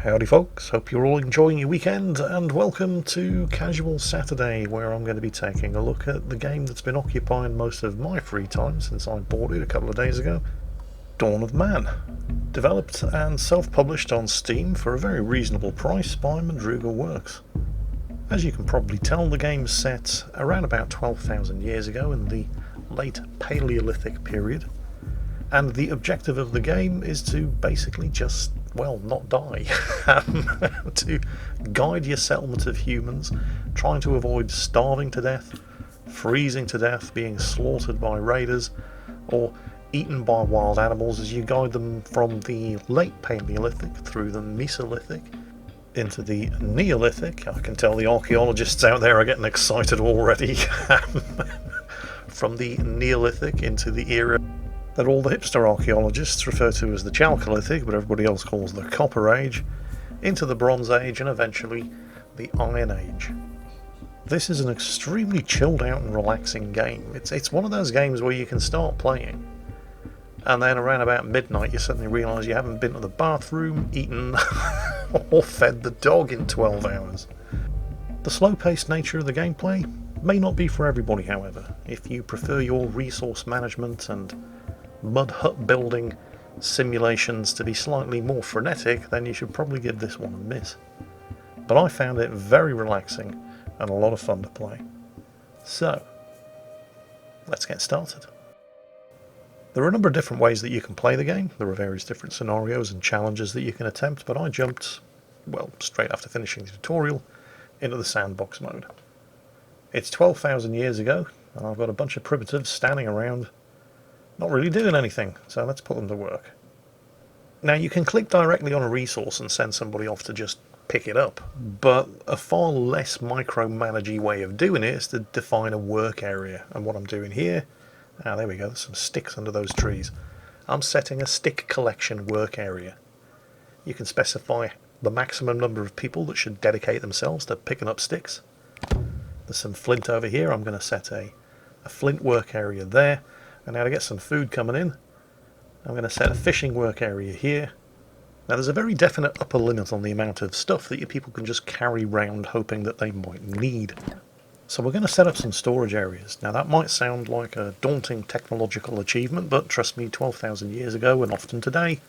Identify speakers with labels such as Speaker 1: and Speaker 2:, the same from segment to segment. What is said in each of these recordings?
Speaker 1: Howdy folks, hope you're all enjoying your weekend, and welcome to Casual Saturday, where I'm going to be taking a look at the game that's been occupying most of my free time since I bought it a couple of days ago, Dawn of Man. Developed and self-published on Steam for a very reasonable price by Madruga Works. As you can probably tell, the game's set around about 12,000 years ago in the late Paleolithic period, and the objective of the game is to basically just, well, not die. To guide your settlement of humans, trying to avoid starving to death, freezing to death, being slaughtered by raiders, or eaten by wild animals as you guide them from the late Paleolithic through the Mesolithic into the Neolithic. I can tell the archaeologists out there are getting excited already. From the Neolithic into the era that all the hipster archaeologists refer to as the Chalcolithic, but everybody else calls the Copper Age, into the Bronze Age, and eventually the Iron Age. This is an extremely chilled out and relaxing game. It's one of those games where you can start playing, and then around about midnight you suddenly realise you haven't been to the bathroom, eaten, or fed the dog in 12 hours. The slow-paced nature of the gameplay may not be for everybody, however. If you prefer your resource management and mud hut building simulations to be slightly more frenetic, then you should probably give this one a miss. But I found it very relaxing and a lot of fun to play. So, let's get started. There are a number of different ways that you can play the game. There are various different scenarios and challenges that you can attempt, but I jumped, well, straight after finishing the tutorial, into the sandbox mode. It's 12,000 years ago, and I've got a bunch of primitives standing around not really doing anything, so let's put them to work. Now, you can click directly on a resource and send somebody off to just pick it up, but a far less micromanagey way of doing it is to define a work area. And what I'm doing here, there we go, there's some sticks under those trees. I'm setting a stick collection work area. You can specify the maximum number of people that should dedicate themselves to picking up sticks. There's some flint over here. I'm going to set a flint work area there. And now to get some food coming in, I'm going to set a fishing work area here. Now there's a very definite upper limit on the amount of stuff that your people can just carry round hoping that they might need. So we're going to set up some storage areas. Now that might sound like a daunting technological achievement, but trust me, 12,000 years ago and often today,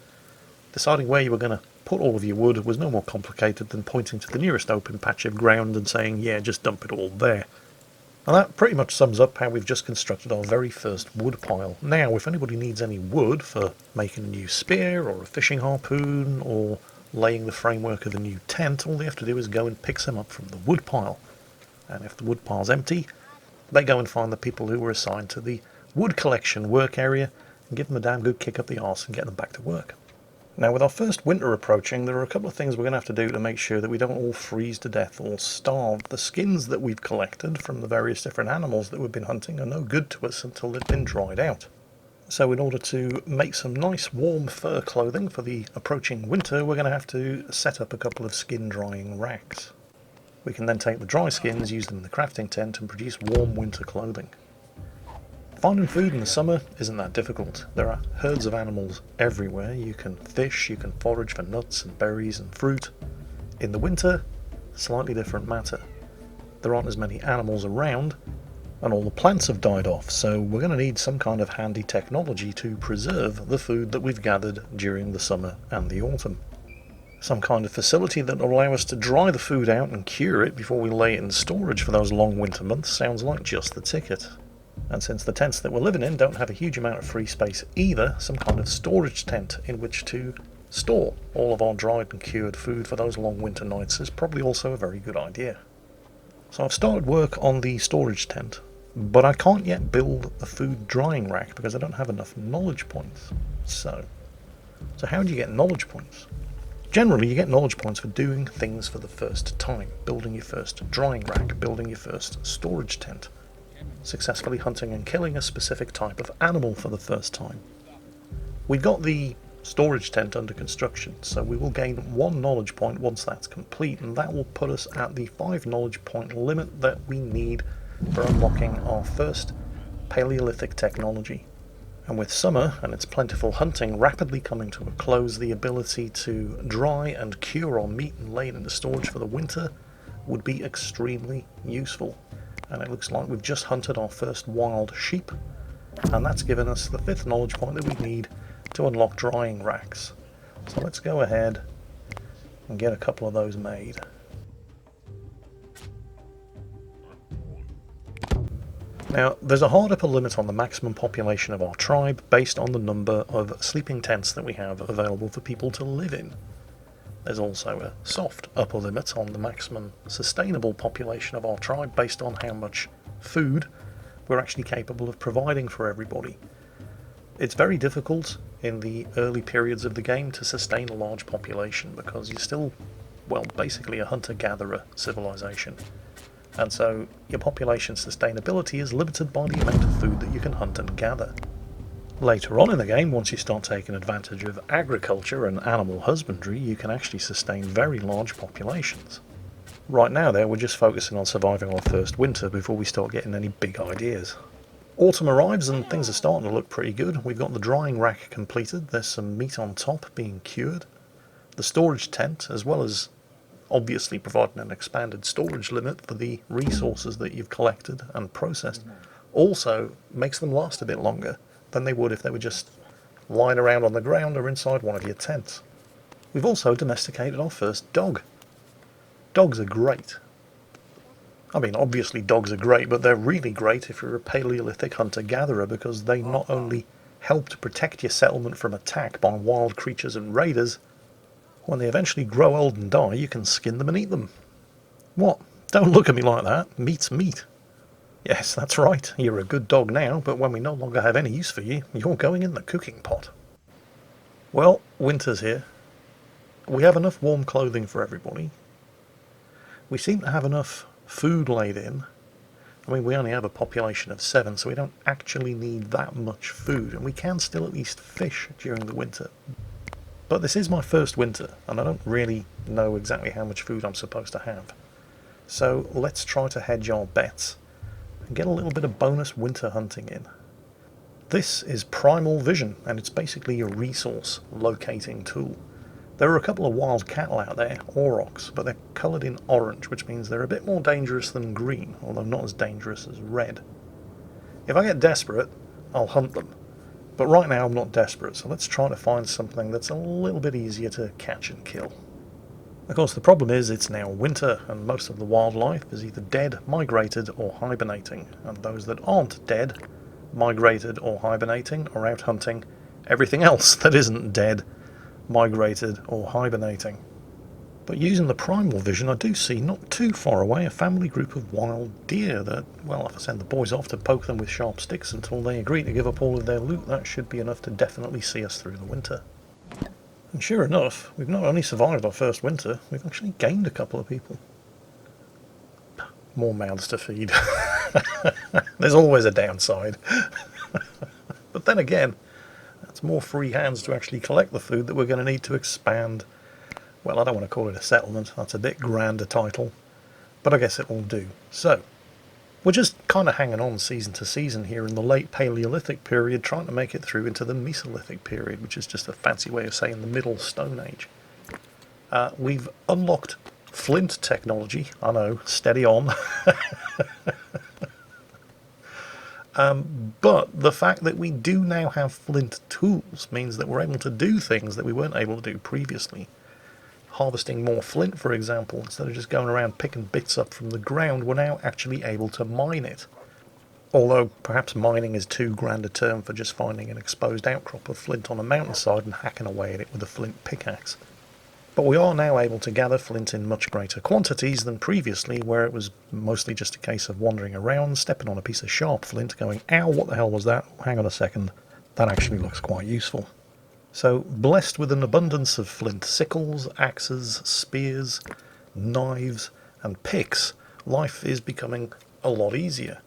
Speaker 1: deciding where you were going to put all of your wood was no more complicated than pointing to the nearest open patch of ground and saying, yeah, just dump it all there. And that pretty much sums up how we've just constructed our very first wood pile. Now, if anybody needs any wood for making a new spear or a fishing harpoon or laying the framework of a new tent, all they have to do is go and pick some up from the wood pile. And if the wood pile's empty, they go and find the people who were assigned to the wood collection work area and give them a damn good kick up the arse and get them back to work. Now, with our first winter approaching, there are a couple of things we're going to have to do to make sure that we don't all freeze to death or starve. The skins that we've collected from the various different animals that we've been hunting are no good to us until they've been dried out. So in order to make some nice warm fur clothing for the approaching winter, we're going to have to set up a couple of skin drying racks. We can then take the dry skins, use them in the crafting tent, and produce warm winter clothing. Finding food in the summer isn't that difficult. There are herds of animals everywhere. You can fish, you can forage for nuts and berries and fruit. In the winter, slightly different matter. There aren't as many animals around, and all the plants have died off, so we're going to need some kind of handy technology to preserve the food that we've gathered during the summer and the autumn. Some kind of facility that will allow us to dry the food out and cure it before we lay it in storage for those long winter months sounds like just the ticket. And since the tents that we're living in don't have a huge amount of free space either, some kind of storage tent in which to store all of our dried and cured food for those long winter nights is probably also a very good idea. So I've started work on the storage tent, but I can't yet build a food drying rack because I don't have enough knowledge points. So how do you get knowledge points? Generally, you get knowledge points for doing things for the first time, building your first drying rack, building your first storage tent, successfully hunting and killing a specific type of animal for the first time. We got the storage tent under construction, so we will gain 1 knowledge point once that's complete, and that will put us at the 5 knowledge point limit that we need for unlocking our first Paleolithic technology. And with summer and its plentiful hunting rapidly coming to a close, the ability to dry and cure our meat and lay it into storage for the winter would be extremely useful. And it looks like we've just hunted our first wild sheep, and that's given us the 5th knowledge point that we need to unlock drying racks. So let's go ahead and get a couple of those made. Now, there's a hard upper limit on the maximum population of our tribe based on the number of sleeping tents that we have available for people to live in. There's also a soft upper limit on the maximum sustainable population of our tribe based on how much food we're actually capable of providing for everybody. It's very difficult in the early periods of the game to sustain a large population because you're still, well, basically a hunter-gatherer civilization. And so your population sustainability is limited by the amount of food that you can hunt and gather. Later on in the game, once you start taking advantage of agriculture and animal husbandry, you can actually sustain very large populations. Right now though, we're just focusing on surviving our first winter before we start getting any big ideas. Autumn arrives and things are starting to look pretty good. We've got the drying rack completed, there's some meat on top being cured. The storage tent, as well as obviously providing an expanded storage limit for the resources that you've collected and processed, also makes them last a bit longer than they would if they were just lying around on the ground or inside one of your tents. We've also domesticated our first dog. Dogs are great. I mean, obviously dogs are great, but they're really great if you're a Paleolithic hunter-gatherer because they not only help to protect your settlement from attack by wild creatures and raiders, when they eventually grow old and die, you can skin them and eat them. What? Don't look at me like that. Meat's meat. Yes, that's right. You're a good dog now, but when we no longer have any use for you, you're going in the cooking pot. Well, winter's here. We have enough warm clothing for everybody. We seem to have enough food laid in. I mean, we only have a population of 7, so we don't actually need that much food, and we can still at least fish during the winter. But this is my first winter, and I don't really know exactly how much food I'm supposed to have. So let's try to hedge our bets and get a little bit of bonus winter hunting in. This is Primal Vision, and it's basically a resource locating tool. There are a couple of wild cattle out there, aurochs, but they're coloured in orange, which means they're a bit more dangerous than green, although not as dangerous as red. If I get desperate, I'll hunt them. But right now I'm not desperate, so let's try to find something that's a little bit easier to catch and kill. Of course, the problem is it's now winter, and most of the wildlife is either dead, migrated, or hibernating, and those that aren't dead, migrated, or hibernating are out hunting everything else that isn't dead, migrated, or hibernating. But using the primal vision, I do see not too far away a family group of wild deer that, well, if I send the boys off to poke them with sharp sticks until they agree to give up all of their loot, that should be enough to definitely see us through the winter. And sure enough, we've not only survived our first winter, we've actually gained a couple of people. More mouths to feed. There's always a downside. But then again, that's more free hands to actually collect the food that we're going to need to expand. Well, I don't want to call it a settlement, that's a bit grand a title, but I guess it will do. So, we're just kind of hanging on season to season here in the late Paleolithic period, trying to make it through into the Mesolithic period, which is just a fancy way of saying the Middle Stone Age. We've unlocked flint technology, I know, steady on. But the fact that we do now have flint tools means that we're able to do things that we weren't able to do previously. Harvesting more flint, for example, instead of just going around picking bits up from the ground, we're now actually able to mine it. Although perhaps mining is too grand a term for just finding an exposed outcrop of flint on a mountainside and hacking away at it with a flint pickaxe. But we are now able to gather flint in much greater quantities than previously, where it was mostly just a case of wandering around, stepping on a piece of sharp flint, going, ow, what the hell was that? Hang on a second, that actually looks quite useful. So, blessed with an abundance of flint sickles, axes, spears, knives, and picks, life is becoming a lot easier.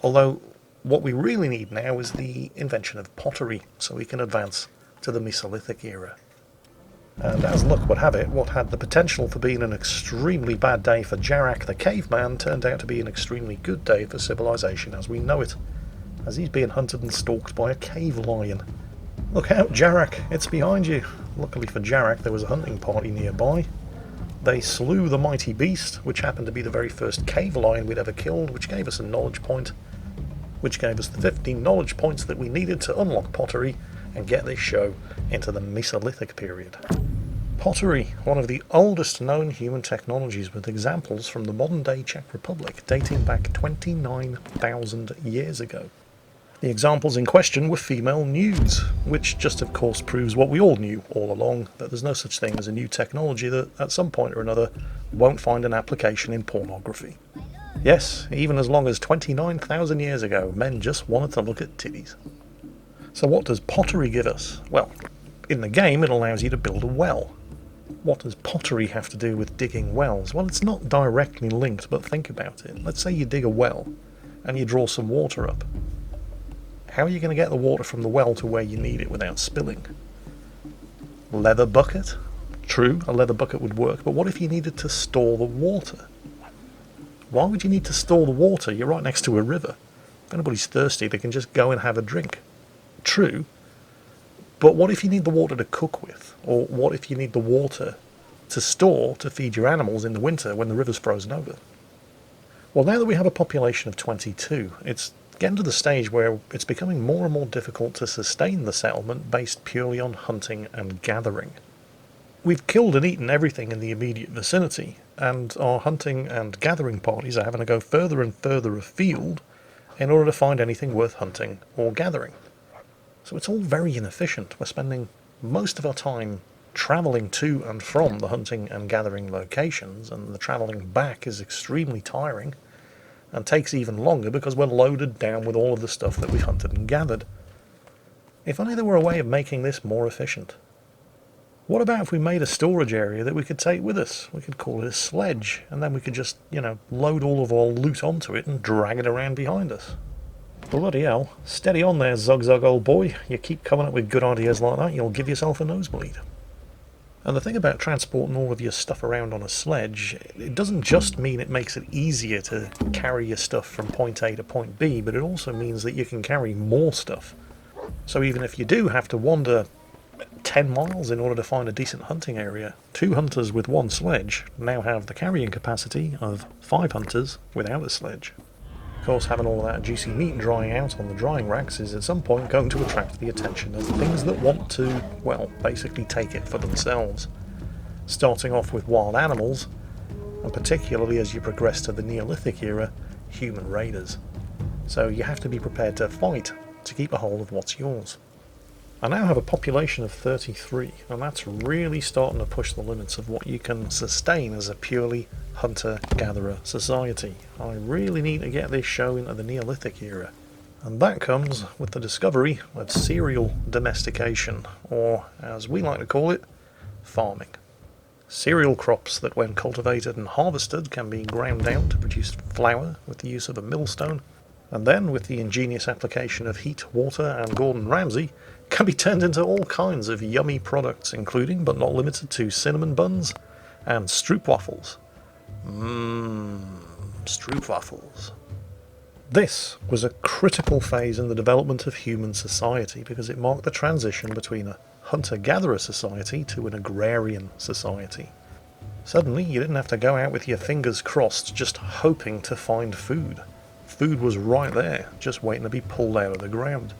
Speaker 1: Although, what we really need now is the invention of pottery, so we can advance to the Mesolithic era. And as luck would have it, what had the potential for being an extremely bad day for Jarak the caveman turned out to be an extremely good day for civilization as we know it. as he's being hunted and stalked by a cave lion. Look out, Jarak, it's behind you. Luckily for Jarak, there was a hunting party nearby. They slew the mighty beast, which happened to be the very first cave lion we'd ever killed, which gave us a knowledge point, which gave us the 15 knowledge points that we needed to unlock pottery and get this show into the Mesolithic period. Pottery, one of the oldest known human technologies, with examples from the modern-day Czech Republic dating back 29,000 years ago. The examples in question were female nudes, which just of course proves what we all knew all along, that there's no such thing as a new technology that at some point or another won't find an application in pornography. Yes, even as long as 29,000 years ago, men just wanted to look at titties. So what does pottery give us? Well, in the game it allows you to build a well. What does pottery have to do with digging wells? Well, it's not directly linked, but think about it. Let's say you dig a well and you draw some water up. How are you going to get the water from the well to where you need it without spilling? Leather bucket? True, a leather bucket would work, but what if you needed to store the water? Why would you need to store the water? You're right next to a river. If anybody's thirsty, they can just go and have a drink. True, but what if you need the water to cook with? Or what if you need the water to store to feed your animals in the winter when the river's frozen over? Well, now that we have a population of 22, it's getting to the stage where it's becoming more and more difficult to sustain the settlement based purely on hunting and gathering. We've killed and eaten everything in the immediate vicinity, and our hunting and gathering parties are having to go further and further afield in order to find anything worth hunting or gathering. So it's all very inefficient. We're spending most of our time travelling to and from the hunting and gathering locations, and the travelling back is extremely tiring and takes even longer because we're loaded down with all of the stuff that we've hunted and gathered. If only there were a way of making this more efficient. What about if we made a storage area that we could take with us? We could call it a sledge, and then we could just, load all of our loot onto it and drag it around behind us. Bloody hell, steady on there, Zug, old boy. You keep coming up with good ideas like that, you'll give yourself a nosebleed. And the thing about transporting all of your stuff around on a sledge, it doesn't just mean it makes it easier to carry your stuff from point A to point B, but it also means that you can carry more stuff. So even if you do have to wander 10 miles in order to find a decent hunting area, 2 hunters with 1 sledge now have the carrying capacity of 5 hunters without a sledge. Of course, having all of that juicy meat drying out on the drying racks is at some point going to attract the attention of things that want to, basically take it for themselves. Starting off with wild animals, and particularly as you progress to the Neolithic era, human raiders. So you have to be prepared to fight to keep a hold of what's yours. I now have a population of 33, and that's really starting to push the limits of what you can sustain as a purely hunter-gatherer society. I really need to get this show into the Neolithic era. And that comes with the discovery of cereal domestication, or as we like to call it, farming. Cereal crops that when cultivated and harvested can be ground down to produce flour with the use of a millstone, and then with the ingenious application of heat, water and Gordon Ramsay, can be turned into all kinds of yummy products, including but not limited to cinnamon buns and stroopwafels. Stroopwafels. This was a critical phase in the development of human society because it marked the transition between a hunter-gatherer society to an agrarian society. Suddenly, you didn't have to go out with your fingers crossed just hoping to find food. Food was right there, just waiting to be pulled out of the ground.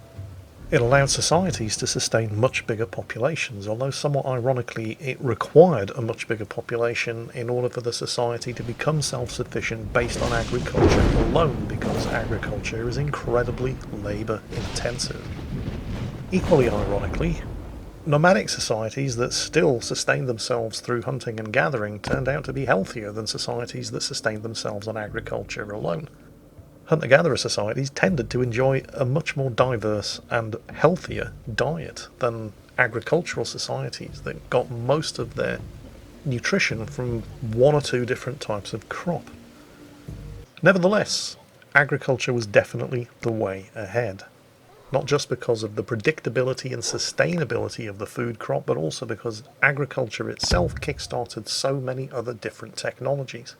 Speaker 1: It allowed societies to sustain much bigger populations, although somewhat ironically it required a much bigger population in order for the society to become self-sufficient based on agriculture alone, because agriculture is incredibly labour intensive. Equally ironically, nomadic societies that still sustained themselves through hunting and gathering turned out to be healthier than societies that sustained themselves on agriculture alone. Hunter-gatherer societies tended to enjoy a much more diverse and healthier diet than agricultural societies that got most of their nutrition from 1 or 2 different types of crop. Nevertheless, agriculture was definitely the way ahead. Not just because of the predictability and sustainability of the food crop, but also because agriculture itself kick-started so many other different technologies.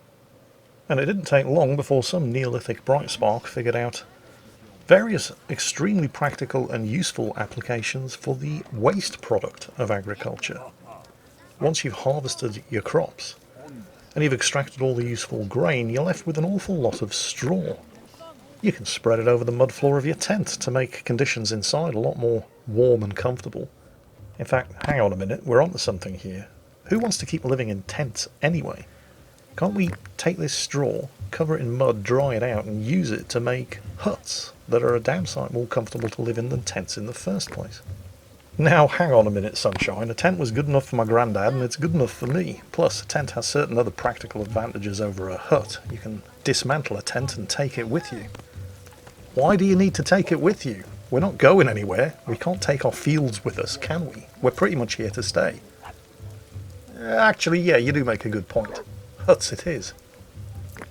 Speaker 1: And it didn't take long before some Neolithic bright spark figured various extremely practical and useful applications for the waste product of agriculture. Once you've harvested your crops and you've extracted all the useful grain, you're left with an awful lot of straw. You can spread it over the mud floor of your tent to make conditions inside a lot more warm and comfortable. In fact, hang on a minute, we're onto something here. Who wants to keep living in tents anyway? Can't we take this straw, cover it in mud, dry it out, and use it to make huts that are a damn sight more comfortable to live in than tents in the first place? Now, hang on a minute, sunshine. A tent was good enough for my granddad, and it's good enough for me. Plus, a tent has certain other practical advantages over a hut. You can dismantle a tent and take it with you. Why do you need to take it with you? We're not going anywhere. We can't take our fields with us, can we? We're pretty much here to stay. Actually, yeah, you do make a good point. Huts it is.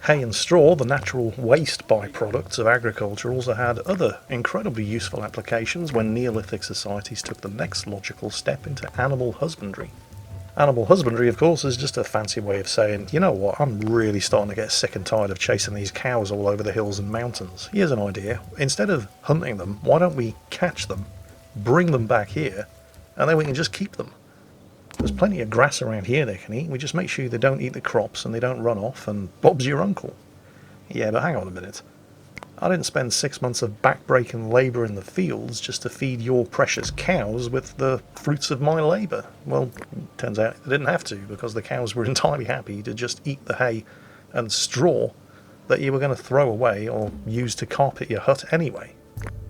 Speaker 1: Hay and straw, the natural waste byproducts of agriculture, also had other incredibly useful applications when Neolithic societies took the next logical step into animal husbandry. Animal husbandry, of course, is just a fancy way of saying, you know what, I'm really starting to get sick and tired of chasing these cows all over the hills and mountains. Here's an idea. Instead of hunting them, why don't we catch them, bring them back here, and then we can just keep them. There's plenty of grass around here they can eat. We just make sure they don't eat the crops and they don't run off, and Bob's your uncle. Yeah, but hang on a minute. I didn't spend 6 months of back-breaking labour in the fields just to feed your precious cows with the fruits of my labour. Well, turns out I didn't have to, because the cows were entirely happy to just eat the hay and straw that you were going to throw away or use to carpet your hut anyway.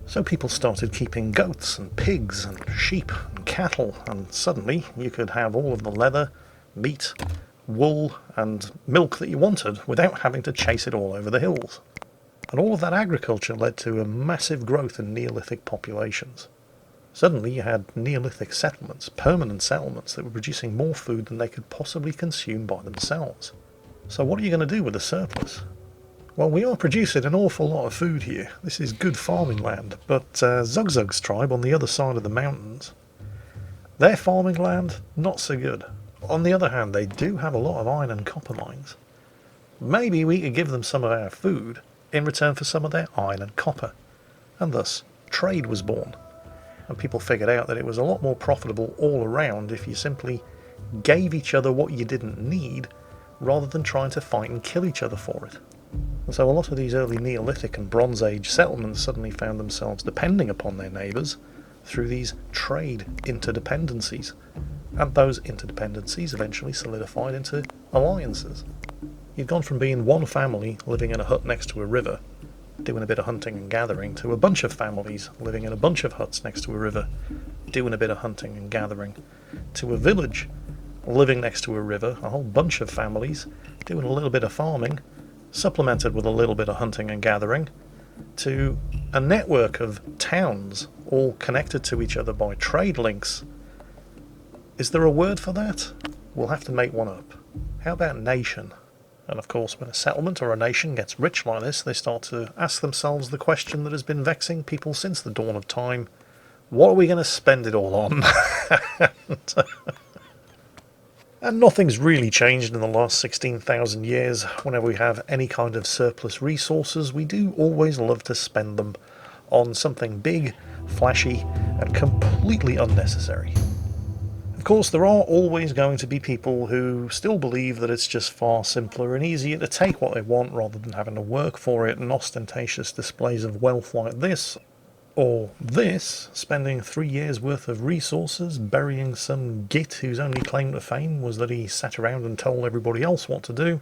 Speaker 1: So people started keeping goats and pigs and sheep and cattle, and suddenly you could have all of the leather, meat, wool and milk that you wanted without having to chase it all over the hills. And all of that agriculture led to a massive growth in Neolithic populations. Suddenly you had Neolithic settlements, permanent settlements, that were producing more food than they could possibly consume by themselves. So what are you going to do with the surplus? Well, we are producing an awful lot of food here. This is good farming land, but Zugzug's tribe on the other side of the mountains, their farming land, not so good. On the other hand, they do have a lot of iron and copper mines. Maybe we could give them some of our food in return for some of their iron and copper, and thus trade was born. And people figured out that it was a lot more profitable all around if you simply gave each other what you didn't need, rather than trying to fight and kill each other for it. And so a lot of these early Neolithic and Bronze Age settlements suddenly found themselves depending upon their neighbours through these trade interdependencies. And those interdependencies eventually solidified into alliances. You'd gone from being one family living in a hut next to a river, doing a bit of hunting and gathering, to a bunch of families living in a bunch of huts next to a river, doing a bit of hunting and gathering, to a village living next to a river, a whole bunch of families doing a little bit of farming, supplemented with a little bit of hunting and gathering, to a network of towns all connected to each other by trade links. Is there a word for that? We'll have to make one up. How about nation? And of course, when a settlement or a nation gets rich like this, they start to ask themselves the question that has been vexing people since the dawn of time. What are we going to spend it all on? And nothing's really changed in the last 16,000 years. Whenever we have any kind of surplus resources, we do always love to spend them on something big, flashy, and completely unnecessary. Of course, there are always going to be people who still believe that it's just far simpler and easier to take what they want rather than having to work for it, and ostentatious displays of wealth like this, or this, spending 3 years worth of resources burying some git whose only claim to fame was that he sat around and told everybody else what to do.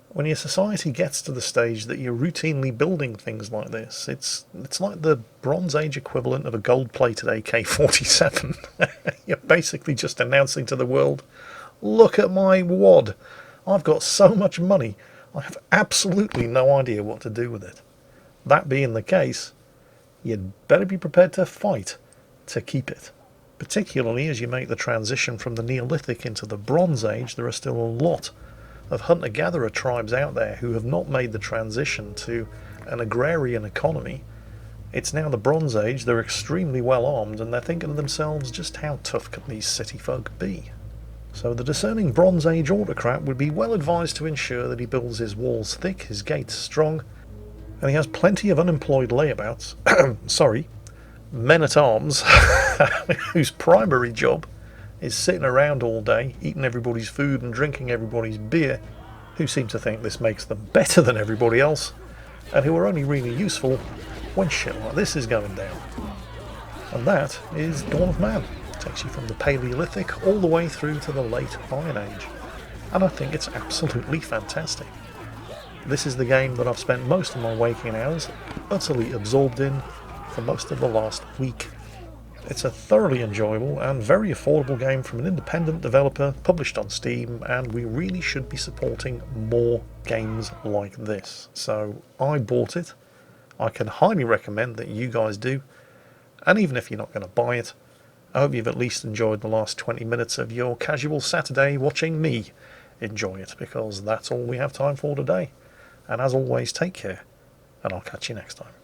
Speaker 1: When your society gets to the stage that you're routinely building things like this, it's like the Bronze Age equivalent of a gold-plated AK-47. You're basically just announcing to the world, look at my wad, I've got so much money, I have absolutely no idea what to do with it. That being the case, you'd better be prepared to fight to keep it. Particularly as you make the transition from the Neolithic into the Bronze Age, there are still a lot of hunter-gatherer tribes out there who have not made the transition to an agrarian economy. It's now the Bronze Age, they're extremely well armed, and they're thinking to themselves, just how tough can these city folk be? So the discerning Bronze Age autocrat would be well advised to ensure that he builds his walls thick, his gates strong, And he has plenty of unemployed layabouts, sorry, men-at-arms, whose primary job is sitting around all day, eating everybody's food and drinking everybody's beer, who seem to think this makes them better than everybody else, and who are only really useful when shit like this is going down. And that is Dawn of Man. It takes you from the Paleolithic all the way through to the late Iron Age. And I think it's absolutely fantastic. This is the game that I've spent most of my waking hours utterly absorbed in for most of the last week. It's a thoroughly enjoyable and very affordable game from an independent developer, published on Steam, and we really should be supporting more games like this. So I bought it. I can highly recommend that you guys do. And even if you're not going to buy it, I hope you've at least enjoyed the last 20 minutes of your casual Saturday watching me enjoy it, because that's all we have time for today. And as always, take care, and I'll catch you next time.